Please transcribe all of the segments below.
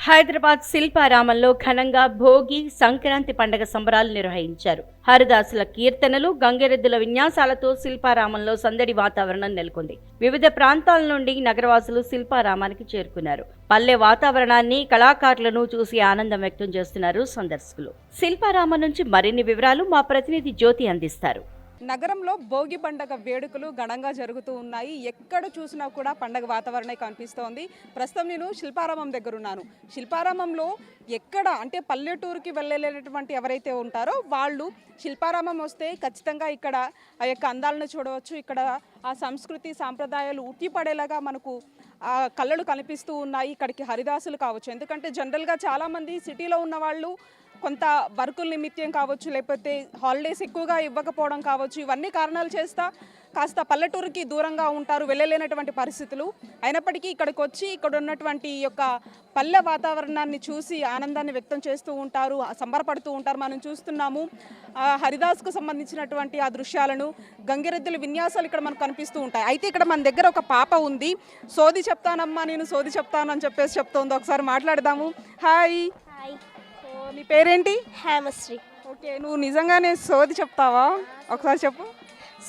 హైదరాబాద్ శిల్పారామంలో ఘనంగా భోగి, సంక్రాంతి పండగ సంబరాలు నిర్వహించారు. హరిదాసుల కీర్తనలు, గంగిరెద్దుల విన్యాసాలతో శిల్పారామంలో సందడి వాతావరణం నెలకొంది. వివిధ ప్రాంతాల నుండి నగరవాసులు శిల్పారామానికి చేరుకున్నారు. పల్లె వాతావరణాన్ని, కళాకారులను చూసి ఆనందం వ్యక్తం చేస్తున్నారు సందర్శకులు. శిల్పారామం నుంచి మరిన్ని వివరాలు మా ప్రతినిధి జ్యోతి అందిస్తారు. నగరంలో భోగి పండగ వేడుకలు ఘనంగా జరుగుతూ ఉన్నాయి. ఎక్కడ చూసినా కూడా పండగ వాతావరణం కనిపిస్తోంది. ప్రస్తుతం నేను శిల్పారామం దగ్గర ఉన్నాను. శిల్పారామంలో ఎక్కడ అంటే పల్లెటూరుకి వెళ్ళలేనటువంటి ఎవరైతే ఉంటారో వాళ్ళు శిల్పారామం వస్తే ఖచ్చితంగా ఇక్కడ ఆ యొక్క అందాలను చూడవచ్చు. ఇక్కడ ఆ సంస్కృతి సాంప్రదాయాలు ఉట్టిపడేలాగా మనకు కళ్ళలు కనిపిస్తూ ఉన్నాయి. ఇక్కడికి హరిదాసులు కావచ్చు, ఎందుకంటే జనరల్గా చాలామంది సిటీలో ఉన్న వాళ్ళు కొంత వర్కుల నిమిత్తం కావచ్చు, లేకపోతే హాలిడేస్ ఎక్కువగా ఇవ్వకపోవడం కావచ్చు, ఇవన్నీ కారణాలు చేస్తా కాస్త పల్లెటూరుకి దూరంగా ఉంటారు, వెళ్ళలేనటువంటి పరిస్థితులు. అయినప్పటికీ ఇక్కడికి వచ్చి ఇక్కడ ఉన్నటువంటి ఈ యొక్క పల్లె వాతావరణాన్ని చూసి ఆనందాన్ని వ్యక్తం చేస్తూ ఉంటారు, సంబరపడుతూ ఉంటారు. మనం చూస్తున్నాము హరిదాస్కు సంబంధించినటువంటి ఆ దృశ్యాలను, గంగిరెద్దుల విన్యాసాలు ఇక్కడ మనకు కనిపిస్తూ ఉంటాయి. అయితే ఇక్కడ మన దగ్గర ఒక పాప ఉంది. సోది చెప్తానమ్మా, నేను సోది చెప్తాను అని చెప్పేసి చెప్తోంది. ఒకసారి మాట్లాడదాము. హాయ్. నీ పేరేంటి? హేమశ్రీ. ఓకే, నువ్వు నిజంగానే సోది చెప్తావా? ఒకసారి చెప్పు.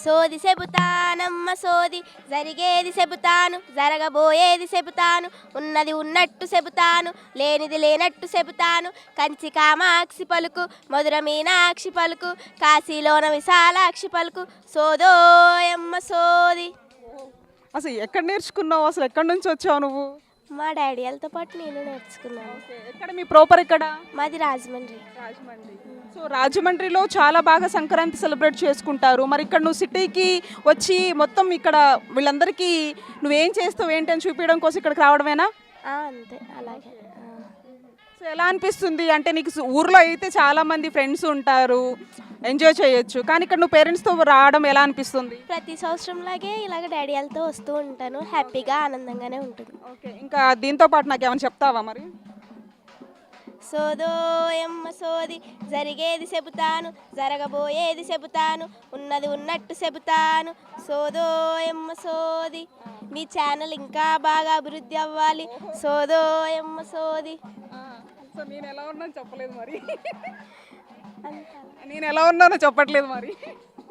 సోది చెబుతానమ్మ సోది, జరిగేది చెబుతాను, జరగబోయేది చెబుతాను, ఉన్నది ఉన్నట్టు చెబుతాను, లేనిది లేనట్టు చెబుతాను. కంచి కామాక్షి పలుకు, మధుర మీనాక్షి పలుకు, కాశీలోన విశాలాక్షి పలుకు, సోదోయమ్మ సోది. అసలు ఎక్కడ నేర్చుకున్నావు? అసలు ఎక్కడి నుంచి వచ్చావు నువ్వు? మా డాడీ వాళ్ళతో పాటు నేను నేర్చుకున్నాను. ఎక్కడ మీ ప్రాపర్ ఎక్కడ? మాది రాజమండ్రి. సో రాజమండ్రిలో చాలా బాగా సంక్రాంతి సెలబ్రేట్ చేసుకుంటారు. మరి ఇక్కడ నువ్వు సిటీకి వచ్చి మొత్తం ఇక్కడ వీళ్ళందరికీ నువ్వేం చేస్తావు ఏంటి అని చూపించడం కోసం ఇక్కడికి రావడమేనా? అంతే, అలాగే. సో ఎలా అనిపిస్తుంది? అంటే నీకు ఊర్లో అయితే చాలామంది ఫ్రెండ్స్ ఉంటారు, ఎంజాయ్ చేయొచ్చు, కానీ ఇక్కడ నువ్వు పేరెంట్స్తో రావడం ఎలా అనిపిస్తుంది? ప్రతి సంవత్సరం లాగే ఇలాగ డాడీ వాళ్ళతో వస్తూ ఉంటాను. హ్యాపీగా ఆనందంగానే ఉంటుంది. ఓకే, ఇంకా దీంతో పాటు నాకు ఏమైనా చెప్తావా మరి? సోదోయమ్మ సోది, జరిగేది చెబుతాను, జరగబోయేది చెబుతాను, ఉన్నది ఉన్నట్టు చెబుతాను, సోదోయమ్మ సోది. మీ ఛానల్ ఇంకా బాగా అభివృద్ధి అవ్వాలి, సోదోయమ్మ సోది. నేను ఎలా ఉన్నానో చెప్పలేదు మరి. నేను ఎలా ఉన్నానో చెప్పట్లేదు మరి.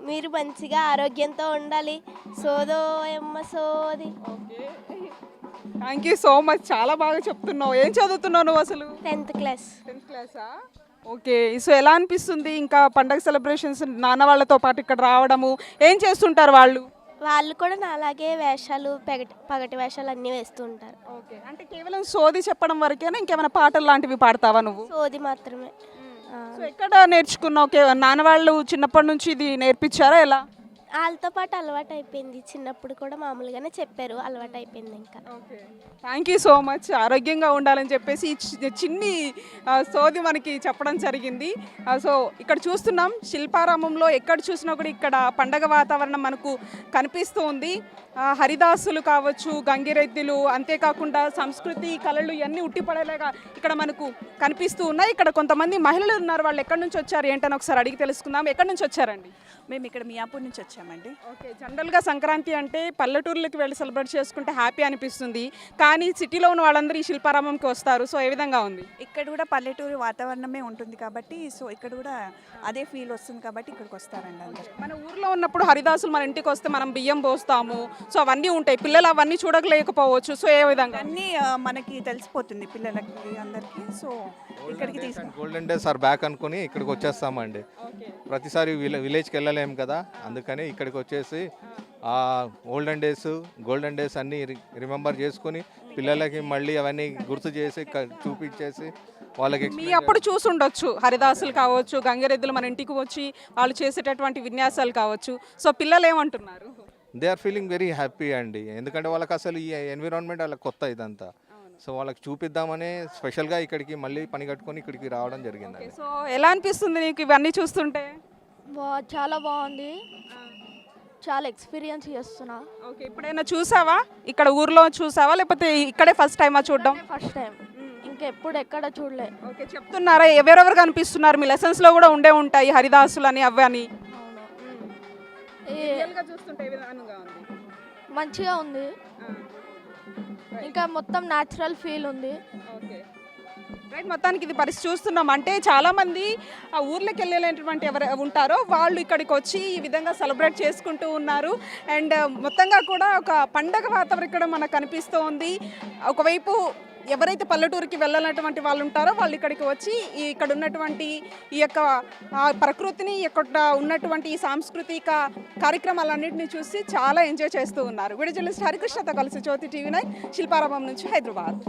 మీరు మంచిగా ఆరోగ్యంతో ఉండాలి, సోదోయమ్మ సోది. థ్యాంక్ యూ సో మచ్, చాలా బాగా చెప్తున్నావు. ఏం చదువుతున్నావు నువ్వు అసలు? 10th class. 10th క్లాసా? ఓకే, సో ఎలా అనిపిస్తుంది ఇంకా పండగ సెలబ్రేషన్స్ నాన్న వాళ్ళతో పాటు ఇక్కడ రావడము? ఏం చేస్తుంటారు వాళ్ళు? వాళ్ళు కూడా నాలాగే వేషాలు, పగటి వేషాలు అన్నీ వేస్తూ ఉంటారు. ఓకే, అంటే కేవలం సోది చెప్పడం వరకేనా, ఇంకేమైనా పాటలు లాంటివి పాడతావా నువ్వు? సోది మాత్రమే. సో ఎక్కడ నేర్చుకున్నావు? నాన్న వాళ్ళు చిన్నప్పటి నుంచి ఇది నేర్పించారా ఎలా? వాళ్ళతో పాటు అలవాటు అయిపోయింది. చిన్నప్పుడు కూడా మామూలుగానే చెప్పారు, అలవాటు అయిపోయింది ఇంకా. Okay, thank you so much. ఆరోగ్యంగా ఉండాలని చెప్పేసి చిన్ని సోది మనకి చెప్పడం జరిగింది. సో ఇక్కడ చూస్తున్నాం శిల్పారామంలో ఎక్కడ చూసినా కూడా ఇక్కడ పండగ వాతావరణం మనకు కనిపిస్తూ ఉంది. హరిదాసులు కావచ్చు, గంగిరెద్దులు, అంతేకాకుండా సంస్కృతి కళలు ఇవన్నీ ఉట్టిపడేలాగా ఇక్కడ మనకు కనిపిస్తూ ఉన్నాయి. ఇక్కడ కొంతమంది మహిళలు ఉన్నారు. వాళ్ళు ఎక్కడి నుంచి వచ్చారు ఏంటని ఒకసారి అడిగి తెలుసుకుందాం. ఎక్కడి నుంచి వచ్చారండి? మేము ఇక్కడ మియాపూర్ నుంచి వచ్చామండి. ఓకే, జనరల్గా సంక్రాంతి అంటే పల్లెటూర్లకి వెళ్ళి సెలబ్రేట్ చేసుకుంటే హ్యాపీ అనిపిస్తుంది, కానీ సిటీలో ఉన్న వాళ్ళందరూ ఈ శిల్పారామంకి వస్తారు. సో ఏ విధంగా ఉంది? ఇక్కడ కూడా పల్లెటూరు వాతావరణమే ఉంటుంది కాబట్టి, సో ఇక్కడ కూడా అదే ఫీల్ వస్తుంది కాబట్టి ఇక్కడికి వస్తారండి అందరు. మన ఊర్లో ఉన్నప్పుడు హరిదాసులు మన ఇంటికి వస్తే మనం బియ్యం పోస్తాము, సో అవన్నీ ఉంటాయి. పిల్లలు అవన్నీ చూడలేకపోవచ్చు. సో ఏ విధంగా? అన్నీ మనకి తెలిసిపోతుంది పిల్లలకి అందరికీ. సో ఇక్కడికి గోల్డెన్ డేస్ ఆర్ బ్యాక్ అనుకుని ఇక్కడికి వచ్చేస్తామండి. ప్రతిసారి విలేజ్కి వెళ్ళలేము కదా, అందుకని ఇక్కడికి వచ్చేసి ఆ గోల్డెన్ డేస్ అన్నీ రిమెంబర్ చేసుకుని పిల్లలకి మళ్ళీ అవన్నీ గుర్తు చేసి చూపించేసి వాళ్ళకి. మీ అప్పుడు చూసుండొచ్చు హరిదాసులు కావచ్చు, గంగిరెద్దులు మన ఇంటికి వచ్చి వాళ్ళు చేసేటటువంటి విన్యాసాలు కావచ్చు. సో పిల్లలు ఏమంటున్నారు? They are feeling very happy అండి, ఎందుకంటే వాళ్ళకి అసలు ఈ ఎన్విరాన్మెంట్ వాళ్ళకి కొత్త ఇదంతా. సో వాళ్ళకి చూపిద్దామని స్పెషల్గా ఇక్కడికి మళ్ళీ పని కట్టుకొని ఇక్కడికి రావడం జరిగింది. సో ఎలా అనిపిస్తుంది నీకు ఇవన్నీ చూస్తుంటే? చాలా బాగుంది, చాలా ఎక్స్పీరియన్స్ చేస్తున్నా. ఓకే, ఇప్పుడైనా చూసావా? ఇక్కడ ఊర్లో చూసావా లేకపోతే ఇక్కడే ఫస్ట్ టైమా చూడడం? ఫస్ట్ టైం, ఇంకెప్పుడు ఎక్కడ చూడలే. ఓకే, చెప్తున్నారా ఎవరెవరు కనిపిస్తున్నారు? మీ లెసన్స్లో కూడా ఉండే ఉంటాయి హరిదాసులు అని అవి అని. మంచిగా ఉంది, ఇంకా మొత్తం న్యాచురల్ ఫీల్ ఉంది. రైట్, మొత్తానికి ఇది పరిస్థితి చూస్తున్నాం. అంటే చాలామంది ఆ ఊర్లోకి వెళ్ళేటువంటి ఎవరు ఉంటారో వాళ్ళు ఇక్కడికి వచ్చి ఈ విధంగా సెలబ్రేట్ చేసుకుంటూ ఉన్నారు. అండ్ మొత్తంగా కూడా ఒక పండగ వాతావరణం ఇక్కడ మనకు కనిపిస్తూ ఉంది. ఒకవైపు ఎవరైతే పల్లెటూరుకి వెళ్ళాలన్నటువంటి వాళ్ళు ఉంటారో వాళ్ళు ఇక్కడికి వచ్చి ఇక్కడ ఉన్నటువంటి ఈ యొక్క ప్రకృతిని, ఇక్కడ ఉన్నటువంటి ఈ సాంస్కృతిక కార్యక్రమాలన్నింటినీ చూసి చాలా ఎంజాయ్ చేస్తూ ఉన్నారు. వీడియో జర్నలిస్ట్ హరికృష్ణతో కలిసి జ్యోతి టీవీ 9 శిల్పారామం నుంచి హైదరాబాద్.